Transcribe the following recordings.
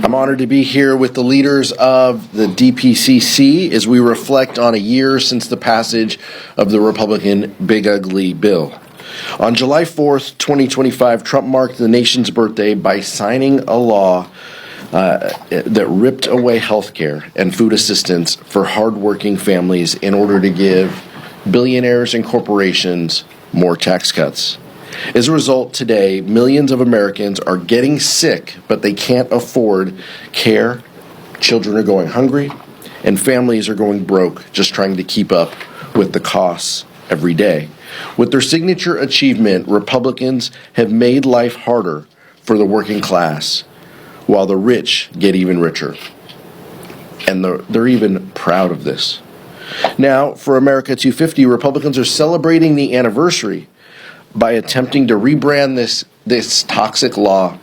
I'm honored to be here with the leaders of the DPCC as we reflect on a year since the passage of the Republican Big Ugly Bill. On July 4th, 2025, Trump marked the nation's birthday by signing a law that ripped away health care and food assistance for hardworking families in order to give billionaires and corporations more tax cuts. As a result, today, millions of Americans are getting sick, but they can't afford care. Children are going hungry, and families are going broke just trying to keep up with the costs every day. With their signature achievement, Republicans have made life harder for the working class, while the rich get even richer. And they're even proud of this. Now, for America 250, Republicans are celebrating the anniversary by attempting to rebrand this toxic law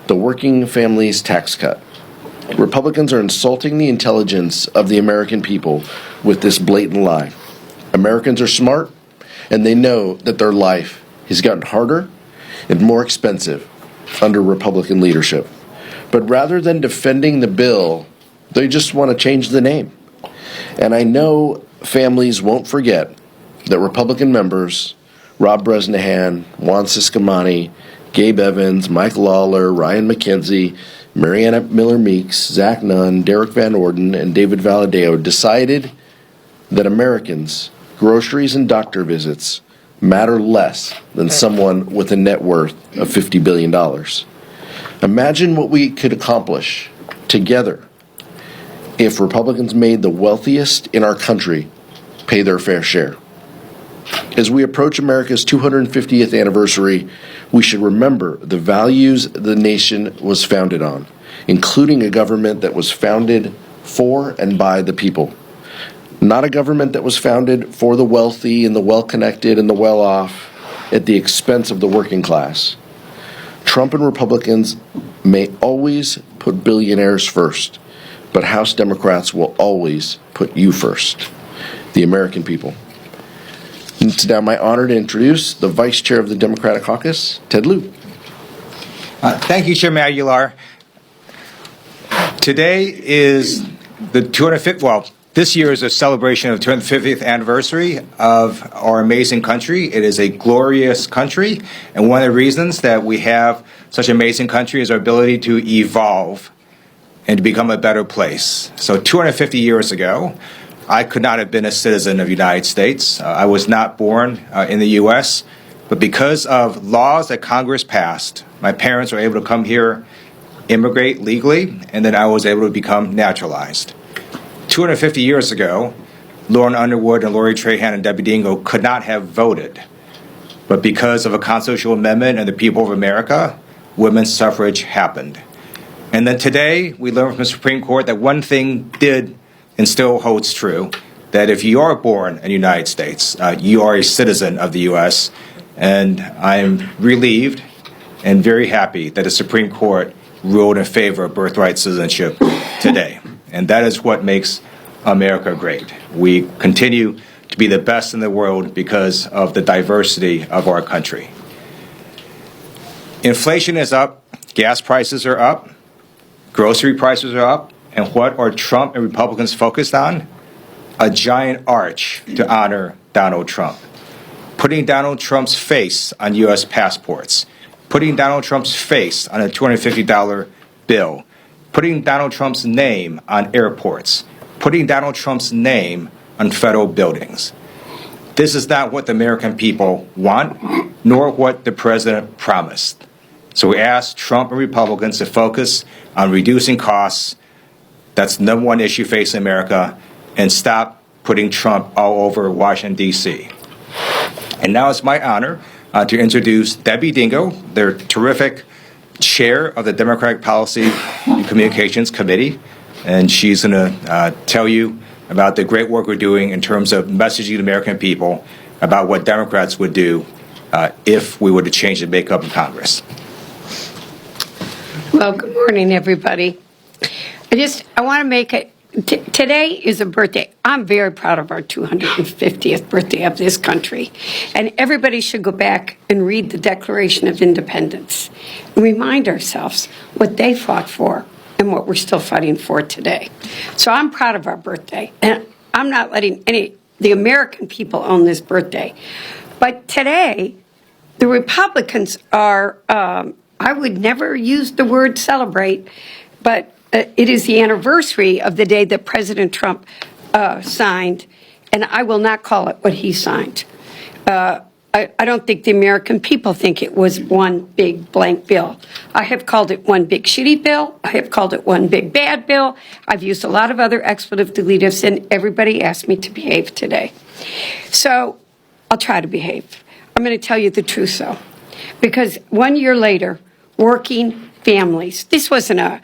the Working Families Tax Cut. Republicans are insulting the intelligence of the American people with this blatant lie. Americans are smart, and they know that their life has gotten harder and more expensive under Republican leadership. But rather than defending the bill, they just want to change the name. And I know families won't forget that Republican members Rob Bresnahan, Juan Ciscomani, Gabe Evans, Mike Lawler, Ryan McKenzie, Marianna Miller-Meeks, Zach Nunn, Derek Van Orden, and David Valadeo decided that Americans, groceries and doctor visits matter less than someone with a net worth of $50 billion. Imagine what we could accomplish together if Republicans made the wealthiest in our country pay their fair share. As we approach America's 250th anniversary, we should remember the values the nation was founded on, including a government that was founded for and by the people. Not a government that was founded for the wealthy and the well-connected and the well-off at the expense of the working class. Trump and Republicans may always put billionaires first, but House Democrats will always put you first, the American people. It's now my honor to introduce the Vice Chair of the Democratic Caucus, Ted Lieu. Thank you, Chairman Aguilar. Today is the 250th, this year is a celebration of the 250th anniversary of our amazing country. It is a glorious country, and one of the reasons that we have such an amazing country is our ability to evolve and to become a better place. So 250 years ago, I could not have been a citizen of the United States. I was not born in the U.S., but because of laws that Congress passed, my parents were able to come here, immigrate legally, and then I was able to become naturalized. 250 years ago, Lauren Underwood and Lori Trahan and Debbie Dingell could not have voted. But because of a constitutional amendment and the people of America, women's suffrage happened. And then today, we learned from the Supreme Court that one thing did and still holds true, that if you are born in the United States, you are a citizen of the U.S., and I'm relieved and very happy that the Supreme Court ruled in favor of birthright citizenship today. And that is what makes America great. We continue to be the best in the world because of the diversity of our country. Inflation is up, gas prices are up, grocery prices are up, and what are Trump and Republicans focused on? A giant arch to honor Donald Trump. Putting Donald Trump's face on U.S. passports. Putting Donald Trump's face on a $250 bill. Putting Donald Trump's name on airports. Putting Donald Trump's name on federal buildings. This is not what the American people want, nor what the president promised. So we ask Trump and Republicans to focus on reducing costs. That's the number one issue facing America, and stop putting Trump all over Washington, D.C. And now it's my honor to introduce Debbie Dingell, their terrific chair of the Democratic Policy and Communications Committee. And she's going to tell you about the great work we're doing in terms of messaging the American people about what Democrats would do if we were to change the makeup of Congress. Well, good morning, everybody. I want to make it, today is a birthday. I'm very proud of our 250th birthday of this country. And everybody should go back and read the Declaration of Independence and remind ourselves what they fought for and what we're still fighting for today. So I'm proud of our birthday, and I'm not letting the American people own this birthday. But today, the Republicans are, I would never use the word celebrate, but it is the anniversary of the day that President Trump signed, and I will not call it what he signed. I don't think the American people think it was one big blank bill. I have called it one big shitty bill. I have called it one big bad bill. I've used a lot of other expletive deletives, and everybody asked me to behave today. So I'll try to behave. I'm going to tell you the truth, though, because 1 year later, working families, this wasn't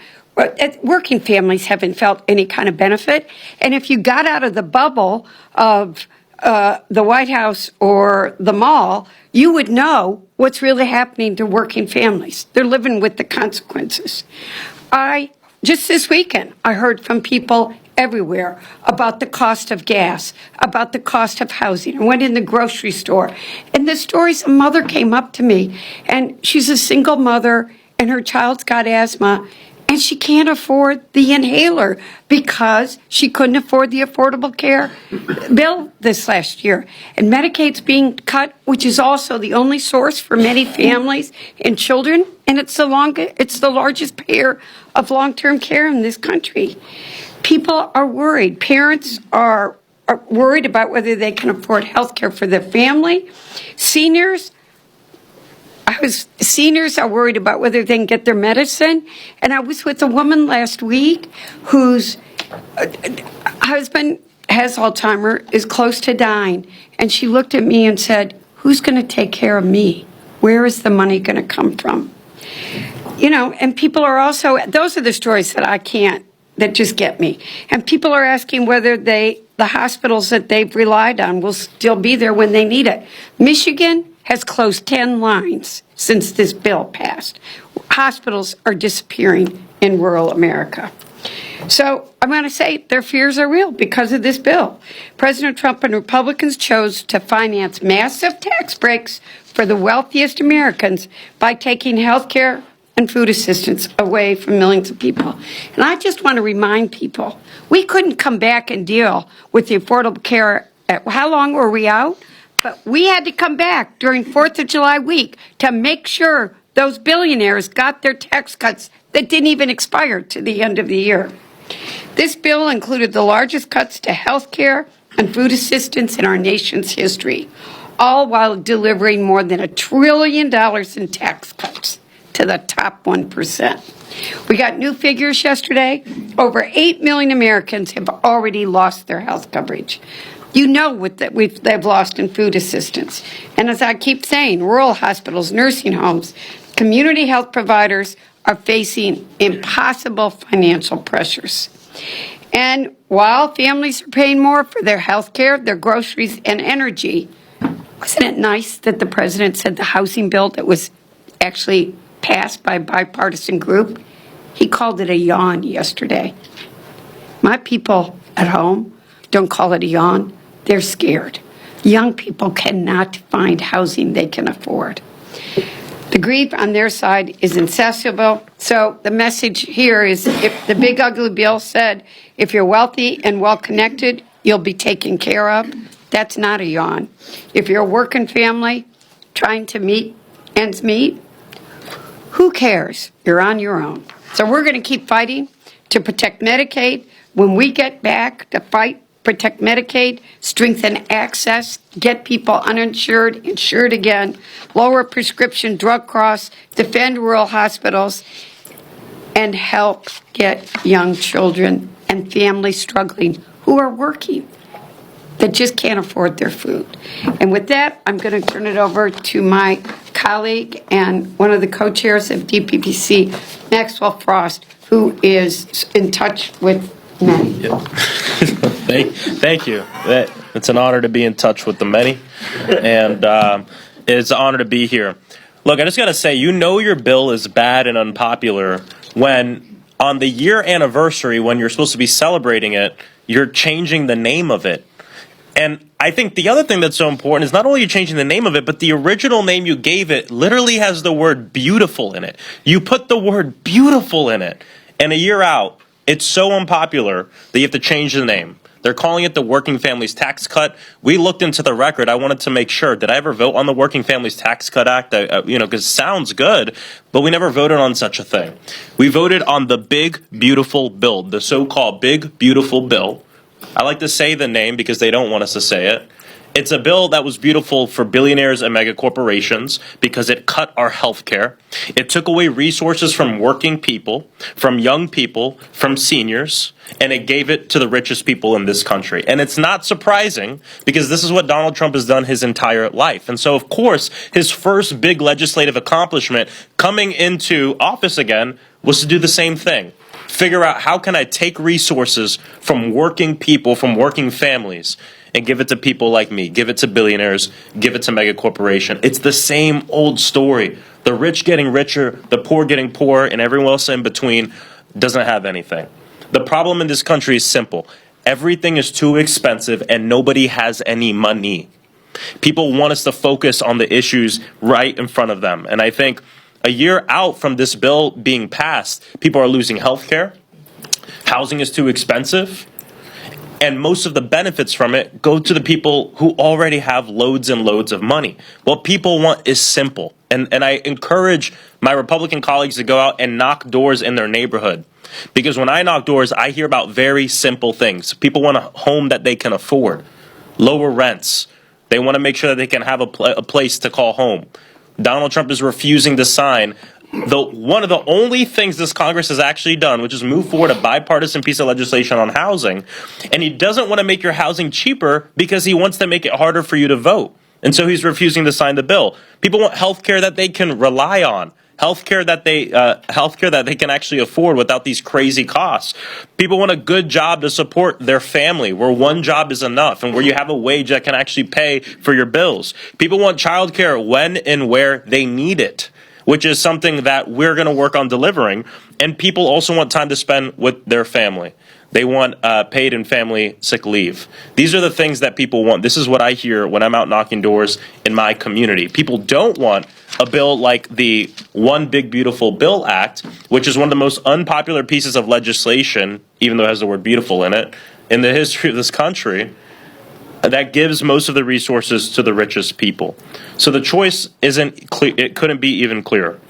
working families haven't felt any kind of benefit. And if you got out of the bubble of the White House or the mall, you would know what's really happening to working families. They're living with the consequences. Just this weekend, I heard from people everywhere about the cost of gas, about the cost of housing. I went in the grocery store, and the stories, a mother came up to me, and she's a single mother, and her child's got asthma, and she can't afford the inhaler because she couldn't afford the Affordable Care bill this last year. And Medicaid's being cut, which is also the only source for many families and children, and it's the largest payer of long-term care in this country. People are worried. Parents are worried about whether they can afford health care for their family. Seniors are worried about whether they can get their medicine. And I was with a woman last week whose husband has Alzheimer's, is close to dying. And she looked at me and said, who's going to take care of me? Where is the money going to come from? You know, and people are also, those are the stories that just get me. And people are asking whether the hospitals that they've relied on will still be there when they need it. Michigan has closed 10 lines since this bill passed. Hospitals are disappearing in rural America. So I'm going to say their fears are real because of this bill. President Trump and Republicans chose to finance massive tax breaks for the wealthiest Americans by taking health care and food assistance away from millions of people. And I just want to remind people, we couldn't come back and deal with the Affordable Care. How long were we out? But we had to come back during 4th of July week to make sure those billionaires got their tax cuts that didn't even expire to the end of the year. This bill included the largest cuts to health care and food assistance in our nation's history, all while delivering more than $1 trillion in tax cuts to the top 1%. We got new figures yesterday. Over 8 million Americans have already lost their health coverage. You know what they've lost in food assistance. And as I keep saying, rural hospitals, nursing homes, community health providers are facing impossible financial pressures. And while families are paying more for their health care, their groceries, and energy, wasn't it nice that the president said the housing bill that was actually passed by a bipartisan group, he called it a yawn yesterday. My people at home don't call it a yawn. They're scared. Young people cannot find housing they can afford. The grief on their side is insatiable. So the message here is, if the big ugly bill said, if you're wealthy and well-connected, you'll be taken care of, that's not a yawn. If you're a working family trying to meet ends meet, who cares? You're on your own. So we're going to keep fighting to protect Medicaid. When we get back to fight, protect Medicaid, strengthen access, get people uninsured, insured again, lower prescription drug costs, defend rural hospitals, and help get young children and families struggling who are working that just can't afford their food. And with that, I'm going to turn it over to my colleague and one of the co-chairs of DPPC, Maxwell Frost, who is in touch with many. Yeah. Thank you. It's an honor to be in touch with the many, and it's an honor to be here. Look, I just got to say, you know your bill is bad and unpopular when on the year anniversary, when you're supposed to be celebrating it, you're changing the name of it. And I think the other thing that's so important is not only you changing the name of it, but the original name you gave it literally has the word beautiful in it. You put the word beautiful in it. And a year out, it's so unpopular that you have to change the name. They're calling it the Working Families Tax Cut. We looked into the record. I wanted to make sure, did I ever vote on the Working Families Tax Cut Act? Because it sounds good, but we never voted on such a thing. We voted on the Big Beautiful Bill, the so-called Big Beautiful Bill. I like to say the name because they don't want us to say it. It's a bill that was beautiful for billionaires and mega corporations because it cut our health care. It took away resources from working people, from young people, from seniors, and it gave it to the richest people in this country. And it's not surprising because this is what Donald Trump has done his entire life. And so, of course, his first big legislative accomplishment coming into office again was to do the same thing. Figure out how can I take resources from working people, from working families, and give it to people like me, give it to billionaires, give it to mega corporation. It's the same old story. The rich getting richer, the poor getting poorer, and everyone else in between doesn't have anything. The problem in this country is simple. Everything is too expensive and nobody has any money. People want us to focus on the issues right in front of them. And I think a year out from this bill being passed, people are losing health care. Housing is too expensive. And most of the benefits from it go to the people who already have loads and loads of money. What people want is simple. And I encourage my Republican colleagues to go out and knock doors in their neighborhood. Because when I knock doors, I hear about very simple things. People want a home that they can afford, lower rents. They want to make sure that they can have a place to call home. Donald Trump is refusing to sign one of the only things this Congress has actually done, which is move forward a bipartisan piece of legislation on housing. And he doesn't want to make your housing cheaper because he wants to make it harder for you to vote. And so he's refusing to sign the bill. People want health care that they can rely on. Healthcare that they can actually afford without these crazy costs. People want a good job to support their family, where one job is enough and where you have a wage that can actually pay for your bills. People want childcare when and where they need it, which is something that we're going to work on delivering. And people also want time to spend with their family. They want paid and family sick leave. These are the things that people want. This is what I hear when I'm out knocking doors in my community. People don't want a bill like the One Big Beautiful Bill Act, which is one of the most unpopular pieces of legislation, even though it has the word beautiful in it, in the history of this country, that gives most of the resources to the richest people. So the choice isn't clear. It couldn't be even clearer.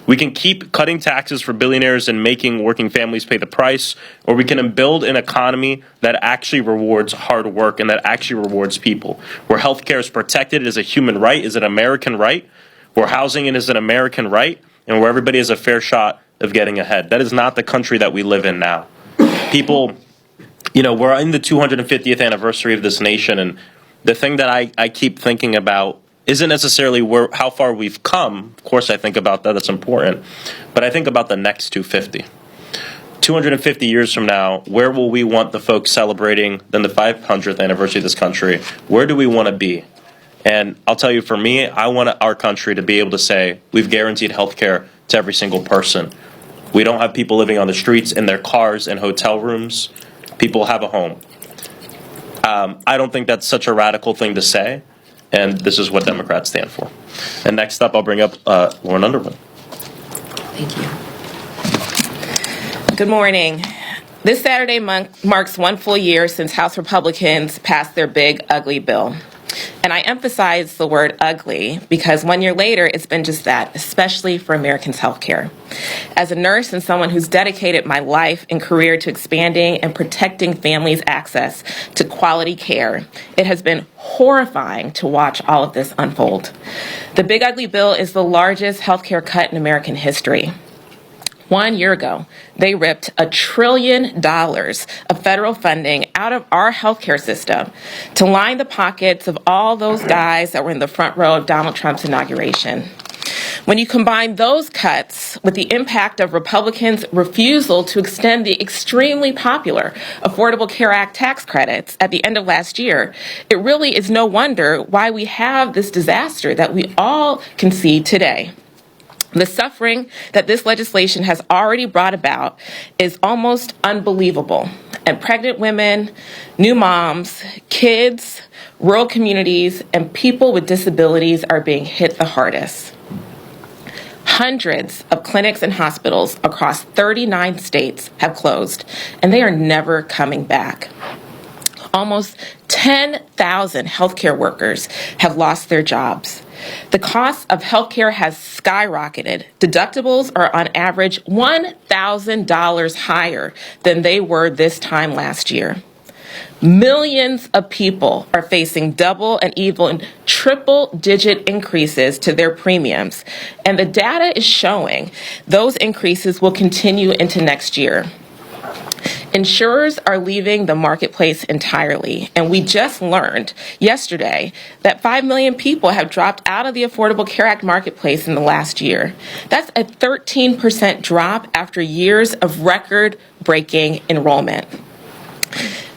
We can keep cutting taxes for billionaires and making working families pay the price, or we can build an economy that actually rewards hard work and that actually rewards people, where healthcare is protected as a human right, is an American right, where housing is an American right, and where everybody has a fair shot of getting ahead. That is not the country that we live in now. People, we're in the 250th anniversary of this nation, and the thing that I keep thinking about isn't necessarily how far we've come. Of course, I think about that. That's important. But I think about the next 250. 250 years from now, where will we want the folks celebrating then the 500th anniversary of this country? Where do we want to be? And I'll tell you, for me, I want our country to be able to say we've guaranteed health care to every single person. We don't have people living on the streets in their cars and hotel rooms. People have a home. I don't think that's such a radical thing to say. And this is what Democrats stand for. And next up, I'll bring up Lauren Underwood. Thank you. Good morning. This Saturday marks one full year since House Republicans passed their big, ugly bill. And I emphasize the word ugly because 1 year later, it's been just that, especially for Americans' health care. As a nurse and someone who's dedicated my life and career to expanding and protecting families' access to quality care, it has been horrifying to watch all of this unfold. The big ugly bill is the largest health care cut in American history. 1 year ago, they ripped $1 trillion of federal funding out of our healthcare system to line the pockets of all those guys that were in the front row of Donald Trump's inauguration. When you combine those cuts with the impact of Republicans' refusal to extend the extremely popular Affordable Care Act tax credits at the end of last year, it really is no wonder why we have this disaster that we all can see today. The suffering that this legislation has already brought about is almost unbelievable. And pregnant women, new moms, kids, rural communities, and people with disabilities are being hit the hardest. Hundreds of clinics and hospitals across 39 states have closed, and they are never coming back. Almost 10,000 healthcare workers have lost their jobs. The cost of healthcare has skyrocketed. Deductibles are on average $1,000 higher than they were this time last year. Millions of people are facing double and even triple-digit increases to their premiums, and the data is showing those increases will continue into next year. Insurers are leaving the marketplace entirely, and we just learned yesterday that 5 million people have dropped out of the Affordable Care Act marketplace in the last year. That's a 13% drop after years of record-breaking enrollment.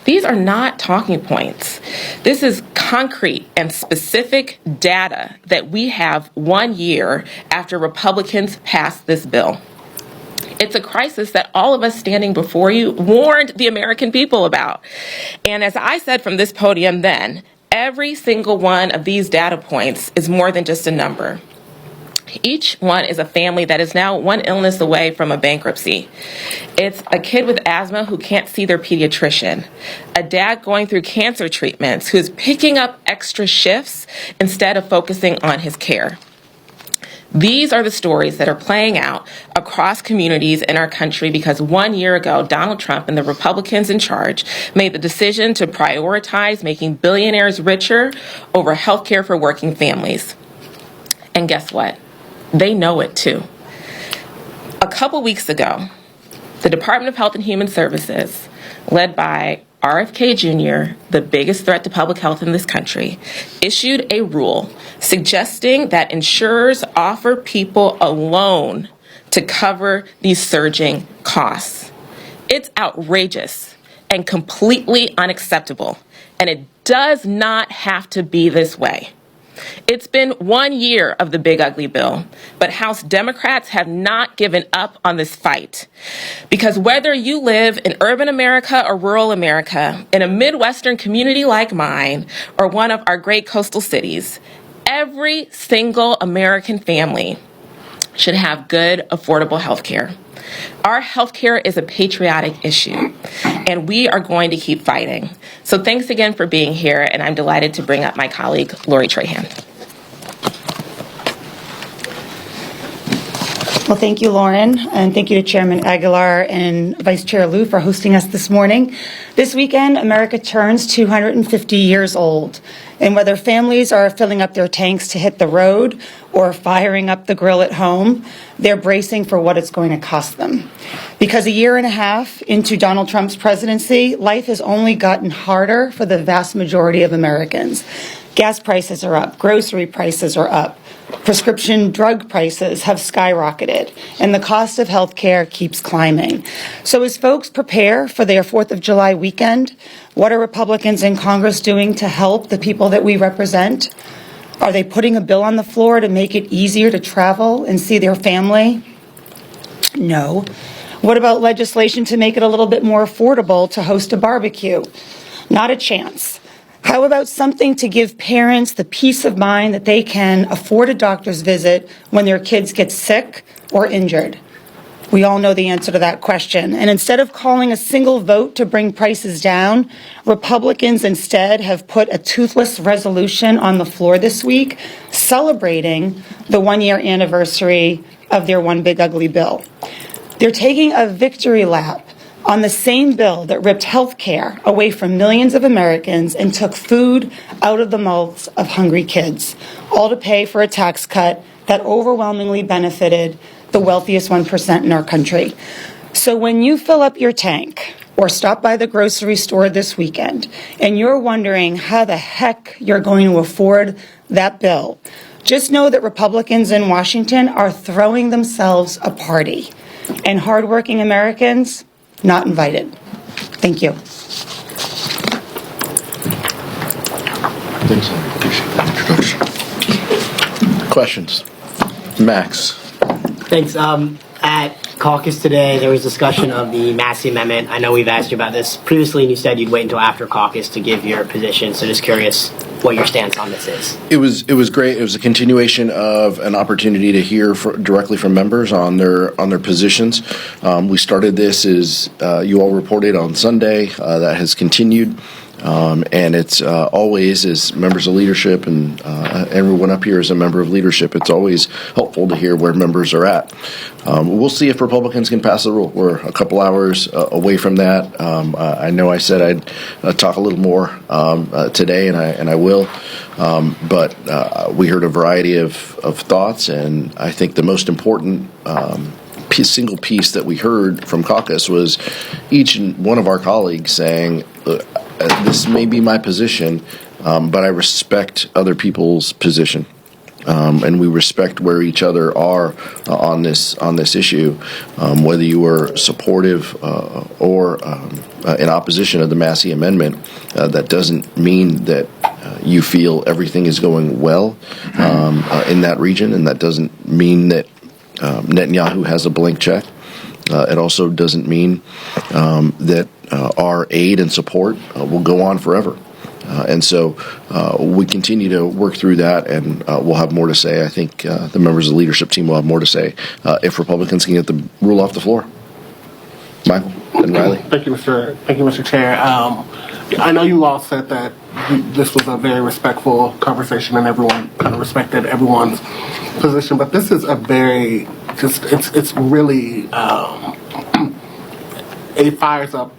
These are not talking points. This is concrete and specific data that we have 1 year after Republicans passed this bill. It's a crisis that all of us standing before you warned the American people about. And as I said from this podium then, every single one of these data points is more than just a number. Each one is a family that is now one illness away from a bankruptcy. It's a kid with asthma who can't see their pediatrician, a dad going through cancer treatments who is picking up extra shifts instead of focusing on his care. These are the stories that are playing out across communities in our country because 1 year ago, Donald Trump and the Republicans in charge made the decision to prioritize making billionaires richer over health care for working families. And guess what? They know it too. A couple weeks ago, the Department of Health and Human Services, led by RFK Jr., the biggest threat to public health in this country, issued a rule suggesting that insurers offer people a loan to cover these surging costs. It's outrageous and completely unacceptable, and it does not have to be this way. It's been 1 year of the big ugly bill, but House Democrats have not given up on this fight. Because whether you live in urban America or rural America, in a Midwestern community like mine, or one of our great coastal cities, every single American family should have good, affordable health care. Our health care is a patriotic issue, and we are going to keep fighting. So thanks again for being here, and I'm delighted to bring up my colleague, Lori Trahan. Well, thank you, Lauren, and thank you to Chairman Aguilar and Vice Chair Lieu for hosting us this morning. This weekend, America turns 250 years old, and whether families are filling up their tanks to hit the road or firing up the grill at home, they're bracing for what it's going to cost them. Because a year and a half into Donald Trump's presidency, life has only gotten harder for the vast majority of Americans. Gas prices are up, grocery prices are up, prescription drug prices have skyrocketed, and the cost of health care keeps climbing. So as folks prepare for their 4th of July weekend, what are Republicans in Congress doing to help the people that we represent? Are they putting a bill on the floor to make it easier to travel and see their family? No. What about legislation to make it a little bit more affordable to host a barbecue? Not a chance. How about something to give parents the peace of mind that they can afford a doctor's visit when their kids get sick or injured? We all know the answer to that question. And instead of calling a single vote to bring prices down, Republicans instead have put a toothless resolution on the floor this week celebrating the 1-year anniversary of their one big ugly bill. They're taking a victory lap on the same bill that ripped health care away from millions of Americans and took food out of the mouths of hungry kids, all to pay for a tax cut that overwhelmingly benefited the wealthiest 1% in our country. So when you fill up your tank or stop by the grocery store this weekend and you're wondering how the heck you're going to afford that bill, just know that Republicans in Washington are throwing themselves a party, and hardworking Americans not invited. Thank you. Thanks, I appreciate that introduction. Questions? Max. Thanks. At caucus today, there was discussion of the Massey Amendment. I know we've asked you about this previously, and you said you'd wait until after caucus to give your position. So just curious what your stance on this is. It was great. It was a continuation of an opportunity to hear directly from members on their positions. We started this as you all reported on Sunday. That has continued. And it's always, as members of leadership, and everyone up here is a member of leadership, it's always helpful to hear where members are at. We'll see if Republicans can pass the rule. We're a couple hours away from that. I know I said I'd talk a little more today, and I will. But we heard a variety of thoughts, and I think the most important single piece that we heard from caucus was each one of our colleagues saying, this may be my position, but I respect other people's position. And we respect where each other are on this issue, whether you were supportive or in opposition of the Massey Amendment. That doesn't mean that you feel everything is going well in that region, and that doesn't mean that Netanyahu has a blank check. It also doesn't mean that our aid and support will go on forever. And so we continue to work through that, and we'll have more to say. I think the members of the leadership team will have more to say if Republicans can get the rule off the floor. Michael and Riley. Thank you, Mr. Chair. I know you all said that this was a very respectful conversation and everyone kind of respected everyone's position, but this is a very, it's really, it fires up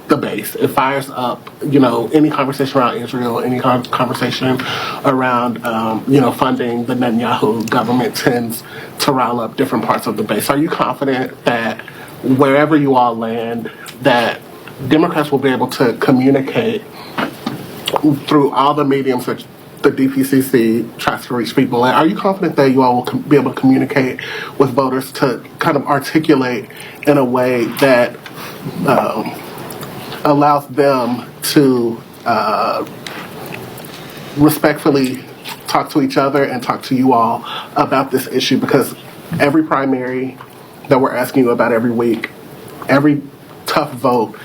the base. It fires up, any conversation around Israel, any conversation around, funding the Netanyahu government tends to rile up different parts of the base. Are you confident that wherever you all land, that Democrats will be able to communicate through all the mediums that the DPCC tries to reach people? Are you confident that you all will be able to communicate with voters to kind of articulate in a way that allows them to respectfully talk to each other and talk to you all about this issue? Because every primary that we're asking you about every week, every tough vote,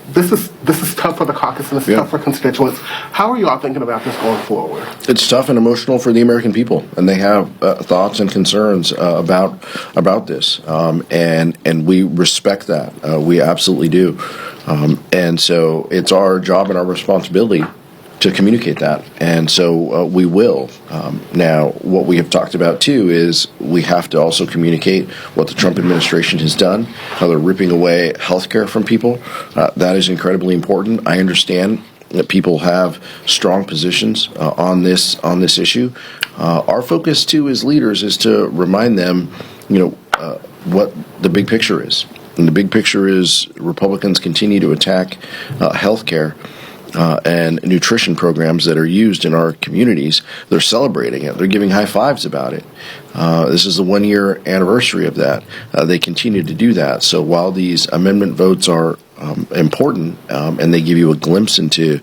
this is tough for the caucus and it's tough for constituents. How are you all thinking about this going forward? It's tough and emotional for the American people, and they have thoughts and concerns about this, and we respect that. We absolutely do, and so it's our job and our responsibility to communicate that, and so we will. Now, what we have talked about too is we have to also communicate what the Trump administration has done, how they're ripping away health care from people. That is incredibly important. I understand that people have strong positions on this issue. Our focus too as leaders is to remind them, what the big picture is. And the big picture is Republicans continue to attack health care and nutrition programs that are used in our communities. They're celebrating it. They're giving high fives about it. This is the 1-year anniversary of that. They continue to do that. So while these amendment votes are important and they give you a glimpse into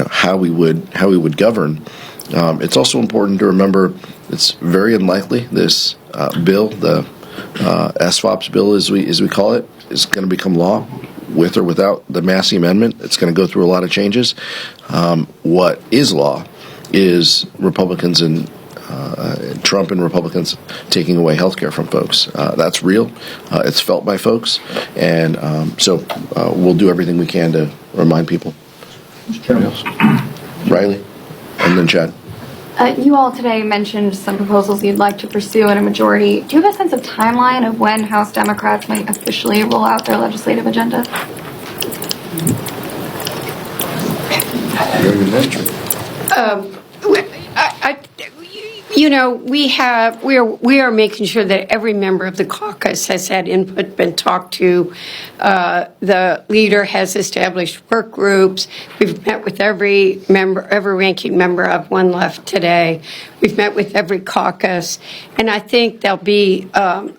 how we would govern, it's also important to remember it's very unlikely this bill, the SFOPS bill as we call it, is going to become law. With or without the Massey Amendment, it's going to go through a lot of changes. What is law is Republicans and Trump and Republicans taking away health care from folks. That's real. It's felt by folks. And so we'll do everything we can to remind people. Riley, and then Chad. You all today mentioned some proposals you'd like to pursue in a majority. Do you have a sense of timeline of when House Democrats might officially roll out their legislative agenda? We are making sure that every member of the caucus has had input, been talked to. The leader has established work groups. We've met with every ranking member. Of one left today. We've met with every caucus, and I think there'll be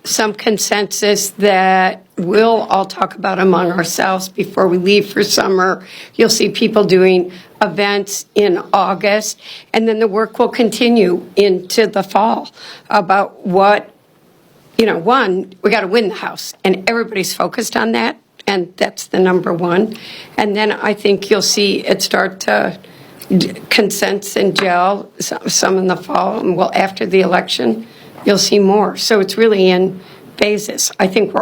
some consensus that we'll all talk about among ourselves before we leave for summer. You'll see people doing events in August, and then the work will continue into the fall about what, one, we got to win the House, and everybody's focused on that, and that's the number one. And then I think you'll see it start to consents and gel, some in the fall, and well, after the election, you'll see more. So it's really in phases. I think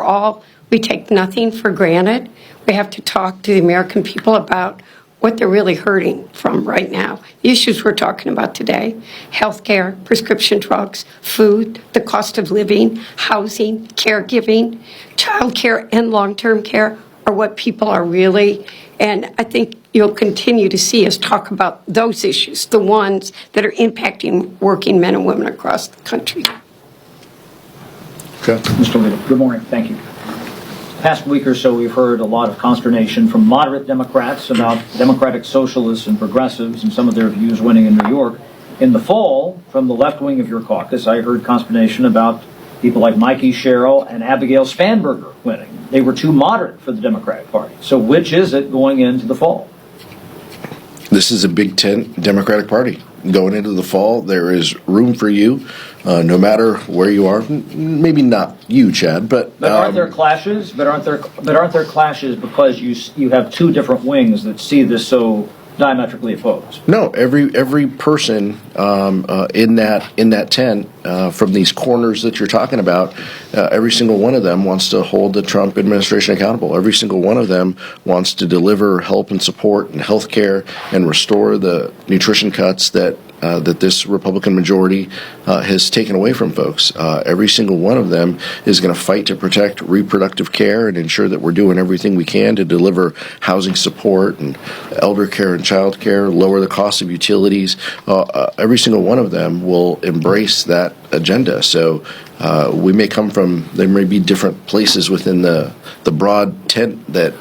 we take nothing for granted. We have to talk to the American people about what they're really hurting from right now. The issues we're talking about today, healthcare, prescription drugs, food, the cost of living, housing, caregiving, childcare, and long-term care are what people are really, and I think you'll continue to see us talk about those issues, the ones that are impacting working men and women across the country. Okay. Mr. Lieu, good morning. Thank you. Past week or so, we've heard a lot of consternation from moderate Democrats about democratic socialists and progressives and some of their views winning in New York. In the fall, from the left wing of your caucus, I heard consternation about people like Mikey Sherrill and Abigail Spanberger winning. They were too moderate for the Democratic Party. So which is it going into the fall? This is a Big Tent Democratic Party. Going into the fall, there is room for you, no matter where you are. Maybe not you, Chad, but aren't there clashes? But aren't there clashes because you have two different wings that see this so diametrically opposed? No, every person in that tent from these corners that you're talking about, every single one of them wants to hold the Trump administration accountable. Every single one of them wants to deliver help and support and health care and restore the nutrition cuts that this Republican majority has taken away from folks. Every single one of them is going to fight to protect reproductive care and ensure that we're doing everything we can to deliver housing support and elder care and child care, lower the cost of utilities. Every single one of them will embrace that agenda. So there may be different places within the broad tent that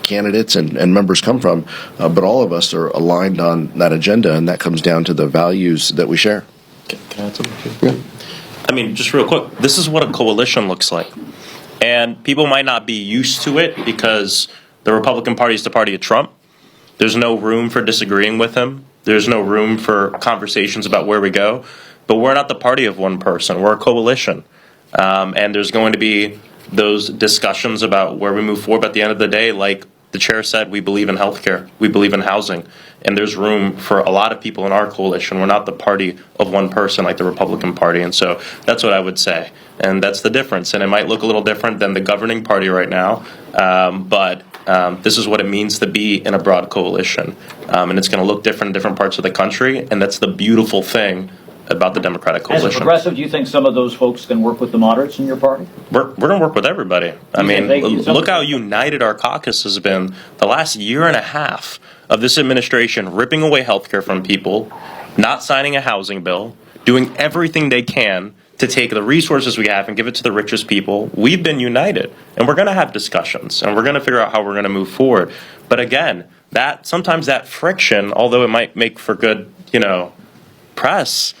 candidates and members come from, but all of us are aligned on that agenda, and that comes down to the values that we share. Can I add something? Yeah. I mean, just real quick, this is what a coalition looks like. And people might not be used to it because the Republican Party is the party of Trump. There's no room for disagreeing with him. There's no room for conversations about where we go. But we're not the party of one person. We're a coalition. And there's going to be those discussions about where we move forward. But at the end of the day, like the chair said, we believe in healthcare. We believe in housing. And there's room for a lot of people in our coalition. We're not the party of one person like the Republican Party. And so that's what I would say. And that's the difference. And it might look a little different than the governing party right now. But this is what it means to be in a broad coalition. And it's going to look different in different parts of the country. And that's the beautiful thing about the Democratic coalition. As a progressive, do you think some of those folks can work with the moderates in your party? We're going to work with everybody. I mean, look how united our caucus has been the last year and a half of this administration, ripping away health care from people, not signing a housing bill, doing everything they can to take the resources we have and give it to the richest people. We've been united, and we're going to have discussions, and we're going to figure out how we're going to move forward. But again, sometimes that friction, although it might make for good, press,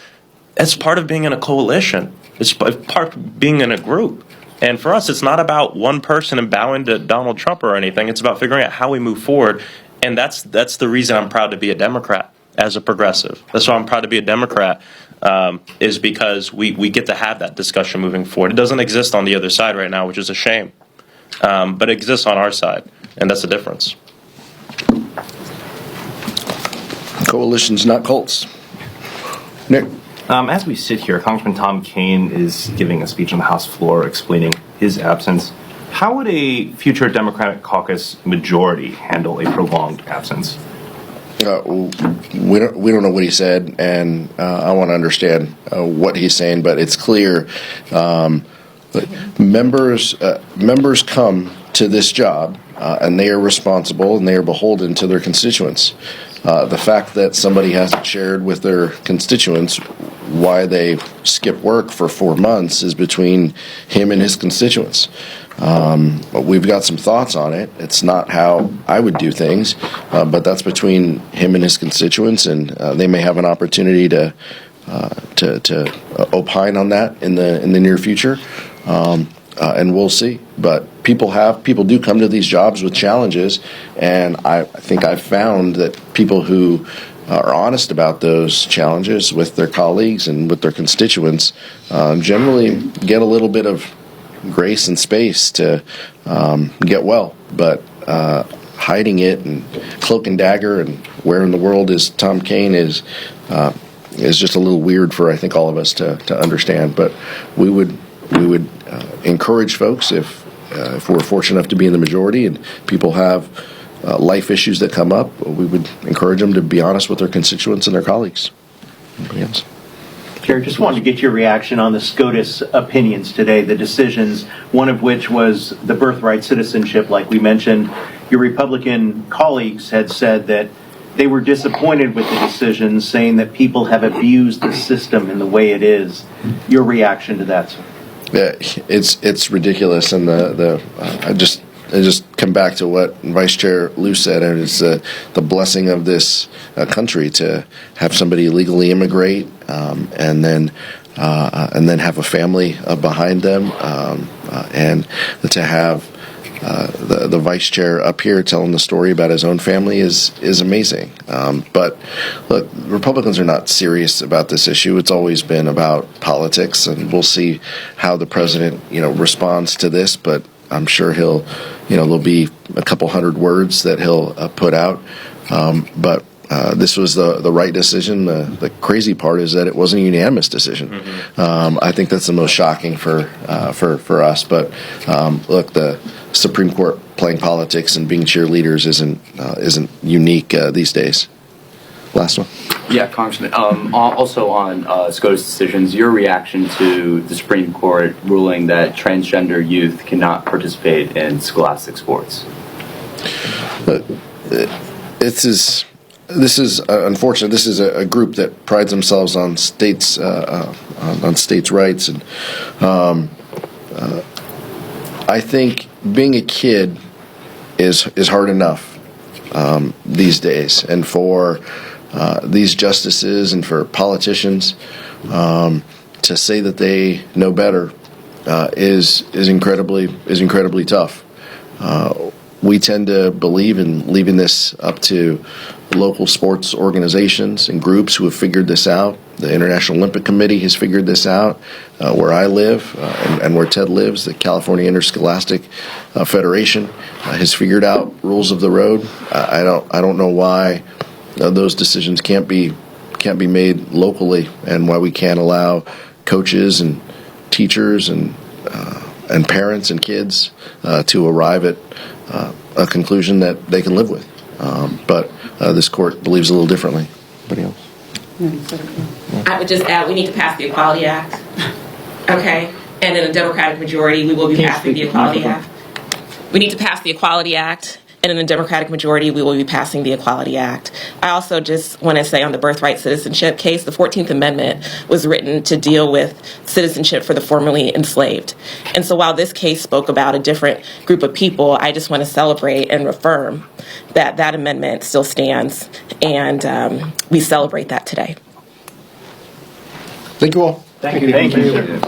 it's part of being in a coalition. It's part of being in a group. And for us, it's not about one person and bowing to Donald Trump or anything. It's about figuring out how we move forward. And that's the reason I'm proud to be a Democrat as a progressive. That's why I'm proud to be a Democrat, is because we get to have that discussion moving forward. It doesn't exist on the other side right now, which is a shame. But it exists on our side, and that's the difference. Coalitions, not cults. Nick? As we sit here, Congressman Tom Kean is giving a speech on the House floor explaining his absence. How would a future Democratic caucus majority handle a prolonged absence? We don't know what he said, and I want to understand what he's saying. But it's clear members come to this job, and they are responsible and they are beholden to their constituents. The fact that somebody hasn't shared with their constituents why they skip work for 4 months is between him and his constituents. But we've got some thoughts on it. It's not how I would do things, but that's between him and his constituents, and they may have an opportunity to opine on that in the near future, and we'll see. But people do come to these jobs with challenges, and I think I've found that people who are honest about those challenges with their colleagues and with their constituents generally get a little bit of grace and space to get well. But hiding it and cloak and dagger, and where in the world is Tom Kean is just a little weird for, I think, all of us to understand. But we would encourage folks, if we're fortunate enough to be in the majority and people have life issues that come up, we would encourage them to be honest with their constituents and their colleagues. Anybody else? Chair, just wanted to get your reaction on the SCOTUS opinions today, the decisions, one of which was the birthright citizenship, like we mentioned. Your Republican colleagues had said that they were disappointed with the decisions, saying that people have abused the system in the way it is. Your reaction to that, sir? Yeah, it's ridiculous, and I just come back to what Vice Chair Lieu said, and it's the blessing of this country to have somebody illegally immigrate and then have a family behind them, and to have the vice chair up here telling the story about his own family is amazing. But look, Republicans are not serious about this issue. It's always been about politics, and we'll see how the president responds to this. But I'm sure there'll be a couple hundred words that he'll put out. But this was the right decision. The crazy part is that it wasn't a unanimous decision. Mm-hmm. I think that's the most shocking for us. But look, the Supreme Court playing politics and being cheerleaders isn't unique these days. Last one. Yeah, Congressman. Also on SCOTUS decisions, your reaction to the Supreme Court ruling that transgender youth cannot participate in scholastic sports? This is unfortunate. This is a group that prides themselves on states' rights, and I think being a kid is hard enough these days, and for these justices and for politicians to say that they know better is incredibly tough. We tend to believe in leaving this up to local sports organizations and groups who have figured this out. The International Olympic Committee has figured this out. Where I live and where Ted lives, the California Interscholastic Federation has figured out rules of the road. I don't know why those decisions can't be made locally, and why we can't allow coaches and teachers and parents and kids to arrive at a conclusion that they can live with. But this court believes a little differently. Anybody else? I would just add, we need to pass the Equality Act. Okay? And in a Democratic majority, we will be passing the Equality Act. We need to pass the Equality Act, and in a Democratic majority, we will be passing the Equality Act. I also just want to say on the birthright citizenship case, the 14th Amendment was written to deal with citizenship for the formerly enslaved. And so while this case spoke about a different group of people, I just want to celebrate and affirm that that amendment still stands, and we celebrate that today. Thank you all. Thank you.